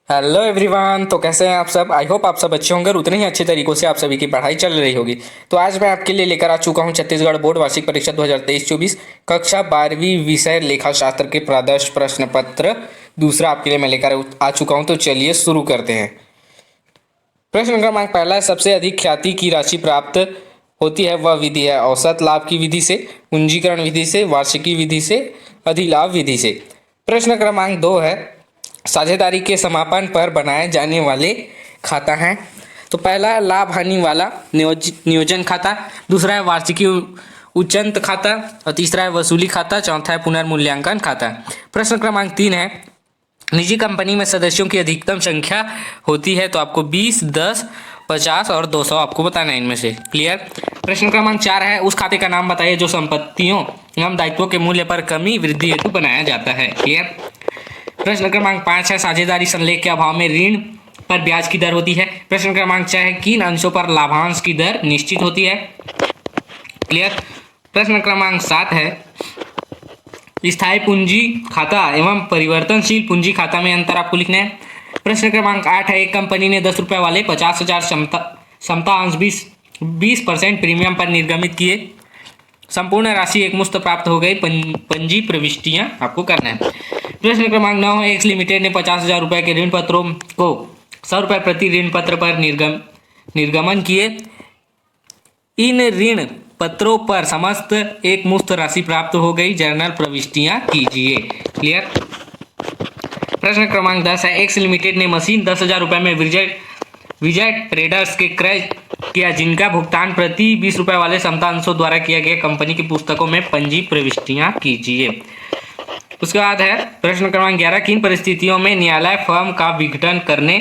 Hello everyone. तो कैसे हैं आप सब? आई होप आप सब अच्छे होंगे और उतने ही अच्छे तरीकों से आप सभी की पढ़ाई चल रही होगी। तो आज मैं आपके लिए लेकर आ चुका हूं छत्तीसगढ़ बोर्ड वार्षिक परीक्षा 2023-24 कक्षा 12वीं विषय लेखा शास्त्र के प्रादर्श प्रश्न पत्र दूसरा आपके लिए मैं लेकर आ चुका हूं। तो चलिए शुरू करते हैं। प्रश्न क्रमांक पहला, सबसे अधिक ख्याति की राशि प्राप्त होती है वह विधि है औसत लाभ की विधि से, पूंजीकरण विधि से, वार्षिकी विधि से, अधिलाभ विधि से। प्रश्न क्रमांक 2 है, साझेदारी के समापन पर बनाए जाने वाले खाता हैं। तो पहला है लाभ हानि वाला नियोजन खाता, दूसरा है वार्षिकी उच्चंत खाता और तीसरा है वसूली खाता, चौथा है पुनर्मूल्यांकन खाता। प्रश्न क्रमांक 3 है, निजी कंपनी में सदस्यों की अधिकतम संख्या होती है तो आपको 20, 10, 50 और 200 आपको बताना है इनमें से। क्लियर। प्रश्न क्रमांक 4 है, उस खाते का नाम बताइए जो संपत्तियों एवं दायित्वों के मूल्य पर कमी वृद्धि हेतु बनाया जाता है। क्लियर। प्रश्न क्रमांक 5 है, साझेदारी संलेख के अभाव में ऋण पर ब्याज की दर होती है। प्रश्न क्रमांक 6 है, किन अंशों पर लाभांश की दर निश्चित होती है। क्लियर। प्रश्न क्रमांक 7 है, स्थायी पूंजी खाता एवं परिवर्तनशील पूंजी खाता में अंतर आपको लिखना है। प्रश्न क्रमांक 8 है, एक कंपनी ने 10 रुपये वाले 50,000 क्षमता अंश 20% प्रीमियम पर निर्गमित किए, संपूर्ण राशि एक मुश्त प्राप्त हो गई, पंजी प्रविष्टियां आपको करना है। प्रश्न क्रमांक 9 है, एक्स लिमिटेड ने 50,000 रुपये के ऋण पत्रों को 100 रुपये प्रति ऋण पत्र पर निर्गमन किए, इन ऋण पत्रों पर समस्त एक मुश्त राशि प्राप्त हो गई, जर्नल प्रविष्टियां कीजिए। क्लियर। प्रश्न क्रमांक 10 है, एक्स लिमिटेड ने मशीन 10,000 रुपये में विजय ट्रेडर्स के क्रय किया, जिनका भुगतान प्रति 20 रुपये वाले समता अंशों द्वारा किया गया, कंपनी की पुस्तकों में पंजी प्रविष्टियां कीजिए। उसके बाद है प्रश्न क्रमांक 11, किन परिस्थितियों में न्यायालय फर्म का विघटन करने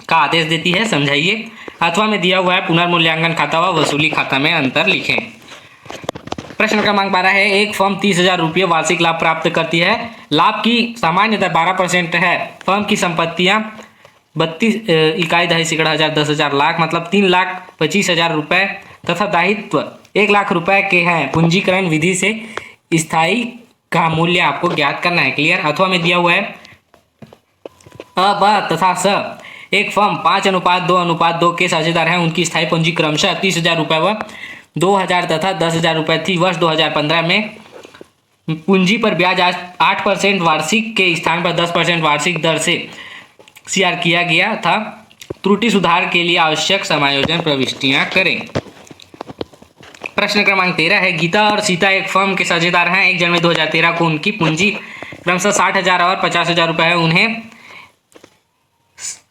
का आदेश देती है, समझाइए। अथवा में दिया हुआ है पुनर्मूल्यांकन खाता व वसूली खाता में अंतर लिखें। प्रश्न क्रमांक 12 है, एक फर्म 30,000 रुपये वार्षिक लाभ प्राप्त करती है, लाभ की सामान्य दर 12% है, फर्म की संपत्तियां 32 इकाई 2.5 हजार 10,000 लाख मतलब 3,25,000 रुपये तथा दायित्व 1 लाख रुपए के हैं। पूंजीकरण विधि से स्थायी का मूल्य आपको ज्ञात करना है। क्लियर। अथवा में दिया हुआ है अ, ब तथा स, एक फर्म 5:2:2 के साझेदार हैं, उनकी स्थायी पूंजी क्रमशः 30,000 रुपये व 2,000 तथा 10,000 रुपये थी। वर्ष 2015 में पूंजी पर ब्याज 8% वार्षिक के स्थान पर 10% वार्षिक दर से CR किया गया था। त्रुटि सुधार के लिए आवश्यक समायोजन प्रविष्टियां करें। प्रश्न क्रमांक 13 है, गीता और सीता एक फर्म के साझेदार हैं, 1 जनवरी 2013 को उनकी पूंजी क्रमशः 60,000 और 50,000 रुपये है, उन्हें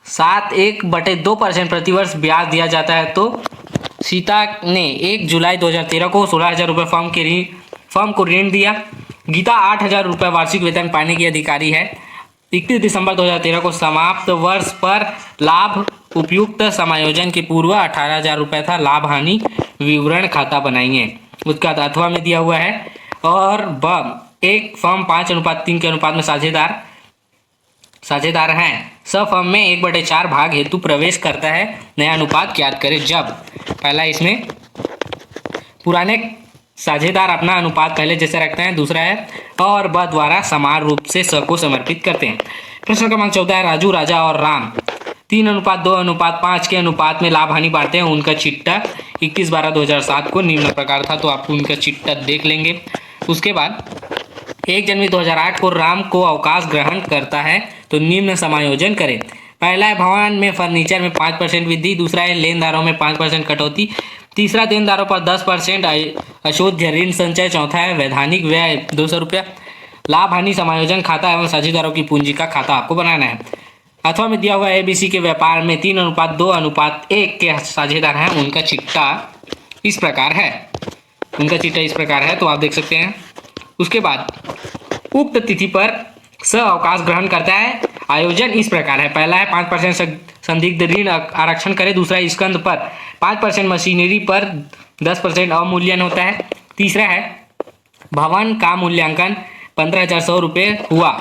7.1/2% प्रतिवर्ष ब्याज दिया जाता है। तो सीता ने 1 जुलाई 2013 को 16,000 रुपये फर्म को ऋण दिया। गीता 8,000 रुपये वार्षिक वेतन पाने की अधिकारी है। 31 दिसंबर 2013 को समाप्त वर्ष पर लाभ उपयुक्त समायोजन के पूर्व 18,000 रुपये था। लाभ हानि विवरण खाता बनाइए। उसका अथवा में दिया हुआ है और ब, एक फर्म 5:3 के अनुपात में साझेदार हैं, सब फर्म में 1/4 भाग हेतु प्रवेश करता है, नया अनुपात ज्ञात करें जब। पहला इसमें पुराने साझेदार अपना अनुपात पहले जैसे रखते हैं, दूसरा है और ब द्वारा समान रूप से स को समर्पित करते हैं। प्रश्न क्रमांक 14 है, राजू, राजा और राम 3:2:5 के अनुपात में लाभ हानि बांटते हैं, उनका चिट्ठा 21/12/2007 को निम्न प्रकार था। तो आप उनका चिट्ठा देख लेंगे। उसके बाद 1 जनवरी 2008 को राम को अवकाश ग्रहण करता है, तो निम्न समायोजन करें। पहला है भवन में फर्नीचर में 5% वृद्धि, दूसरा है लेनदारों में 5% कटौती, तीसरा देनदारों पर 10% अशोध्य ऋण संचय, चौथा है वैधानिक व्यय 200 रुपया। लाभ हानि समायोजन खाता एवं साझेदारों की पूंजी का खाता आपको बनाना है। अथवा में दिया हुआ ABC के व्यापार में 3:2:1 के साझेदार हैं, उनका चिट्ठा इस प्रकार है। तो आप देख सकते हैं। उसके बाद उक्त तिथि पर स अवकाश ग्रहण करता है। आयोजन इस प्रकार है, पहला है 5% संदिग्ध ऋण आरक्षण करे, दूसरा स्कंद पर 5% मशीनरी पर 10% अवमूल्यन होता है, तीसरा है भवन का मूल्यांकन 15,100 रुपये हुआ।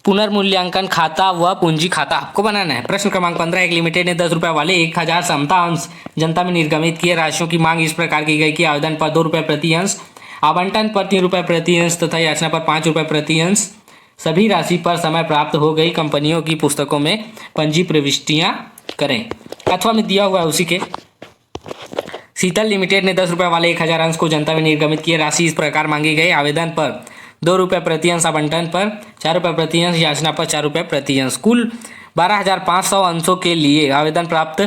पुनर्मूल्यांकन खाता व पूंजी खाता आपको बनाना है। प्रश्न क्रमांक 15, एक लिमिटेड ने 10 रुपये वाले 1,000 समता अंश जनता में निर्गमित किए, राशियों की मांग इस प्रकार की गई कि आवेदन पर 2 रुपये प्रति अंश आवंटन पर 3 रुपये प्रति अंश तथा याचना पर 5 रुपये प्रति अंश सभी राशि पर समय प्राप्त हो गई कंपनियों की पुस्तकों में पंजी प्रविष्टियां करें। अथवा में दिया हुआ है उसी के, शीतल लिमिटेड ने 10 रुपये वाले 1000 अंश को जनता में निर्गमित किए। राशि इस प्रकार मांगी गई, आवेदन पर 2 रुपये प्रति अंश, आवंटन पर 4 रुपये प्रति अंश, याचना पर 4 रुपये प्रति अंश। कुल 12,500 अंशों के लिए आवेदन प्राप्त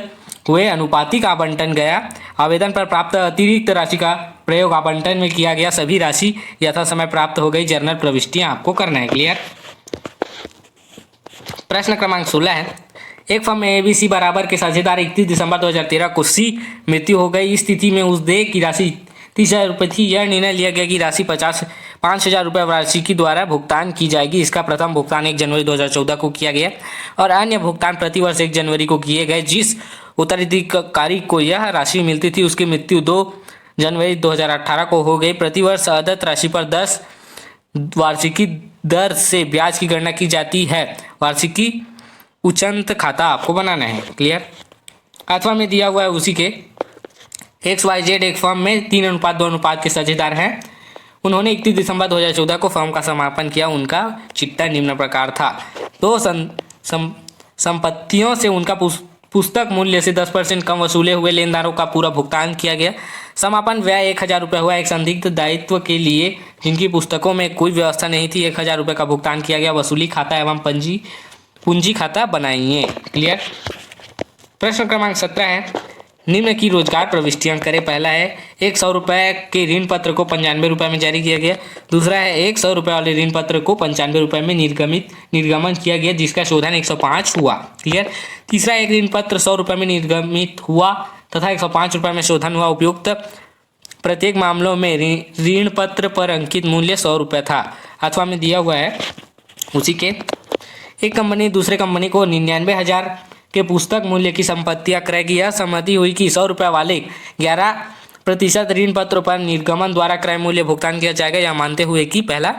हुए। अनुपातिक आवंटन गया। आवेदन पर प्राप्त अतिरिक्त राशि का प्रयोग आवंटन में किया गया। सभी राशि यथा समय प्राप्त हो गई। जर्नल प्रविष्टियां आपको करना है। क्लियर। प्रश्न क्रमांक 16 है, एक फर्म में एबीसी बराबर के साझेदार 31 दिसंबर 2013 को सी मृत्यु हो गई। इस स्थिति में उस देय की राशि 30,000 रुपये थी। यह निर्णय लिया गया कि राशि 5,000 रुपये वार्षिकी द्वारा भुगतान की जाएगी। इसका प्रथम भुगतान 1 जनवरी 2014 को किया गया और अन्य भुगतान प्रतिवर्ष 1 जनवरी को किए गए। जिस उत्तराधिकारी को यह राशि मिलती थी उसकी मृत्यु 2 जनवरी 2018 को हो गई। प्रतिवर्ष अदत्त राशि पर 10 वार्षिकी दर से ब्याज की गणना की जाती है। वार्षिकी उचंत खाता आपको बनाना है। क्लियर। अथवा में दिया हुआ है उसी के, XYZ एक फर्म में 3:2 अनुपात के साझेदार हैं। उन्होंने 31 दिसंबर 2014 को फर्म का समापन किया। उनका चिट्ठा निम्न प्रकार था। तो संपत्तियों से उनका पुस्तक मूल्य से 10% कम वसूले हुए लेनदारों का पूरा भुगतान किया गया। समापन व्यय 1,000 रुपये हुआ। एक संदिग्ध दायित्व के लिए जिनकी पुस्तकों में कोई व्यवस्था नहीं थी 1,000 रुपये का भुगतान किया गया। वसूली खाता एवं पूंजी खाता बनाइए। क्लियर। प्रश्न क्रमांक 17 है, निम्न की रोजगार प्रविष्टियां करें। पहला है, 100 रुपये के ऋण पत्र को 95 रुपये में जारी किया गया। दूसरा है, 100 रुपये वाले ऋण पत्र को 95 रुपये में निर्गमन किया गया जिसका शोधन 105 हुआ। क्लियर। तीसरा, एक ऋण पत्र 100 रुपये में निर्गमित हुआ तथा 105 रुपये में शोधन हुआ। उपयुक्त प्रत्येक मामलों में ऋण पत्र पर अंकित मूल्य 100 रुपये था। अथवा में दिया हुआ है उसी के, एक कंपनी दूसरे कंपनी को 99,000 के पुस्तक मूल्य की संपत्तियां क्रय की। यह सहमति हुई कि 100 रुपये वाले 11% ऋण पत्रों पर निर्गमन द्वारा क्रय मूल्य भुगतान किया जाएगा। यह मानते हुए कि पहला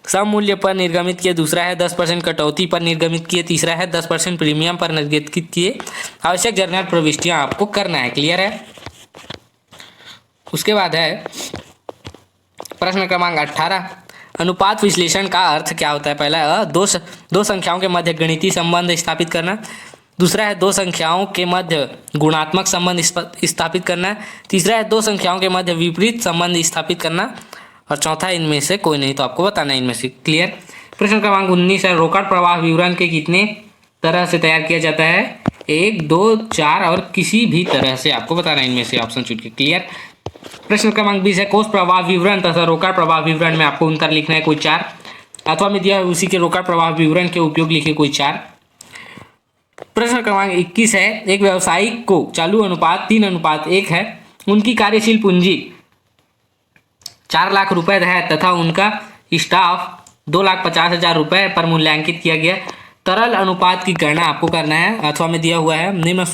सम मूल्य पर निर्गमित किए, दूसरा है 10% कटौती पर निर्गमित किए, तीसरा है 10% प्रीमियम पर निर्गमित किए। आवश्यक जर्नल प्रविष्टियां आपको करना है। क्लियर है। उसके बाद है प्रश्न क्रमांक 18, अनुपात विश्लेषण का अर्थ क्या होता है। पहला, दो संख्याओं के मध्य गणितीय संबंध स्थापित करना। दूसरा है 2 संख्याओं के मध्य गुणात्मक संबंध स्थापित करना। तीसरा है 2 संख्याओं के मध्य विपरीत संबंध स्थापित करना। और चौथा, इनमें से कोई नहीं तो आपको बताना है इनमें से। क्लियर। प्रश्न क्रमांक 19 है, रोकड़ प्रवाह विवरण के कितने तरह से तैयार किया जाता है। 1, 2, 4 और किसी भी तरह से आपको बताना है इनमें से ऑप्शन चुन के। क्लियर। प्रश्न क्रमांक 20 है, कोष प्रवाह विवरण तथा रोकड़ प्रवाह विवरण में आपको अंतर लिखना है कोई 4। अथवा में दिया है उसी के रोकड़ प्रवाह विवरण के उपयोग लिखे कोई 4। प्रश्न क्रमांक 21 है, एक व्यवसायिक को चालू अनुपात 3:1 है। उनकी कार्यशील पूंजी 4 लाख रुपए है तथा उनका स्टाफ 2,50,000 रुपये पर मूल्यांकित किया गया। तरल अनुपात की गणना आपको करना है। अथवा में दिया हुआ है, निम्न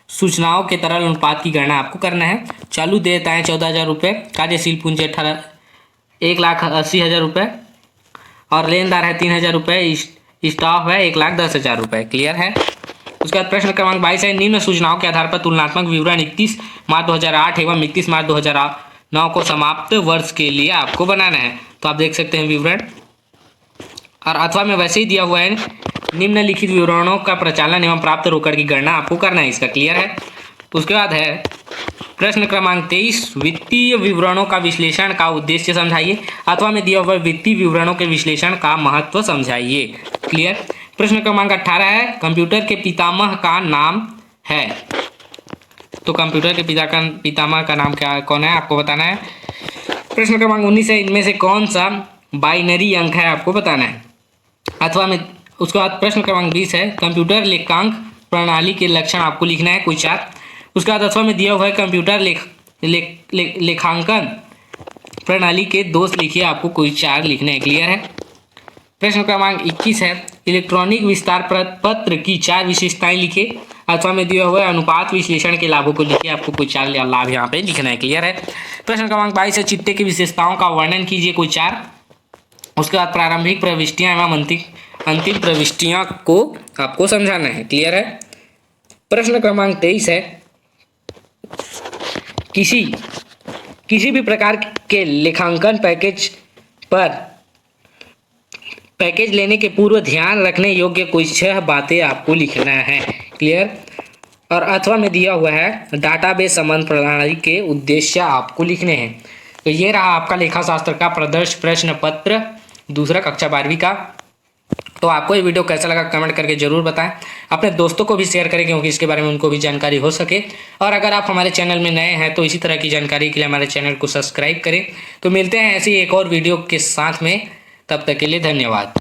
सूचनाओं के तरल अनुपात की गणना आपको करना है। चालू देयताएं 14,000 रुपये, कार्यशील पूंजी 1,80,000 रुपये और लेनदार है 3,000 रुपये, स्टाफ है 1,10,000 रुपये। क्लियर है। उसके बाद प्रश्न क्रमांक 22 है, निम्न सूचनाओं के आधार पर तुलनात्मक विवरण 31 मार्च 2008 एवं 31 मार्च 2009 को समाप्त वर्ष के लिए आपको बनाना है। तो आप देख सकते हैं विवरण। और अथवा में वैसे ही दिया हुआ है, निम्नलिखित विवरणों का प्रचालन एवं प्राप्त रोकड़ की गणना आपको करना है इसका। क्लियर है। उसके बाद है प्रश्न क्रमांक 23, वित्तीय विवरणों का विश्लेषण का उद्देश्य समझाइए। अथवा में दिया हुआ वित्तीय विवरणों के विश्लेषण का महत्व समझाइए। क्लियर। प्रश्न क्रमांक 18 है, कंप्यूटर के पितामह का नाम है। तो कंप्यूटर के पितामह का नाम कौन है आपको बताना है। प्रश्न क्रमांक 19 है, इनमें से कौन सा बाइनरी अंक है आपको बताना है। अथवा में उसके बाद प्रश्न क्रमांक 20 है, कंप्यूटर लेखांक प्रणाली के लक्षण आपको लिखना है कोई 4। उसके बाद अथवा में दिया हुआ है, कंप्यूटर लेखांकन प्रणाली के दोष लिखिए, आपको कोई 4 लिखने हैं। क्लियर है। प्रश्न क्रमांक 21 है, इलेक्ट्रॉनिक विस्तार पत्र की 4 विशेषताएं लिखिए। अथवा में दिया हुआ है, अनुपात विश्लेषण के लाभों को लिखिए, आपको कोई 4 लाभ यहाँ पे लिखना है। क्लियर है। प्रश्न क्रमांक 22 है, चिट्टे की विशेषताओं का वर्णन कीजिए कोई 4। उसके बाद प्रारंभिक प्रविष्टियां एवं अंतिम प्रविष्टियां को आपको समझाना है। क्लियर है। प्रश्न क्रमांक 23 है, किसी भी प्रकार के लेखांकन पैकेज लेने के पूर्व ध्यान रखने योग्य कुछ 6 बातें आपको लिखना है। क्लियर। और अथवा में दिया हुआ है डाटाबेस संबंध प्रणाली के उद्देश्य आपको लिखने हैं। तो ये रहा आपका लेखा शास्त्र का प्रदर्श प्रश्न पत्र दूसरा कक्षा 12वीं का। तो आपको ये वीडियो कैसा लगा कमेंट करके जरूर बताएं। अपने दोस्तों को भी शेयर करें क्योंकि इसके बारे में उनको भी जानकारी हो सके। और अगर आप हमारे चैनल में नए हैं तो इसी तरह की जानकारी के लिए हमारे चैनल को सब्सक्राइब करें। तो मिलते हैं ऐसी एक और वीडियो के साथ में, तब तक के लिए धन्यवाद।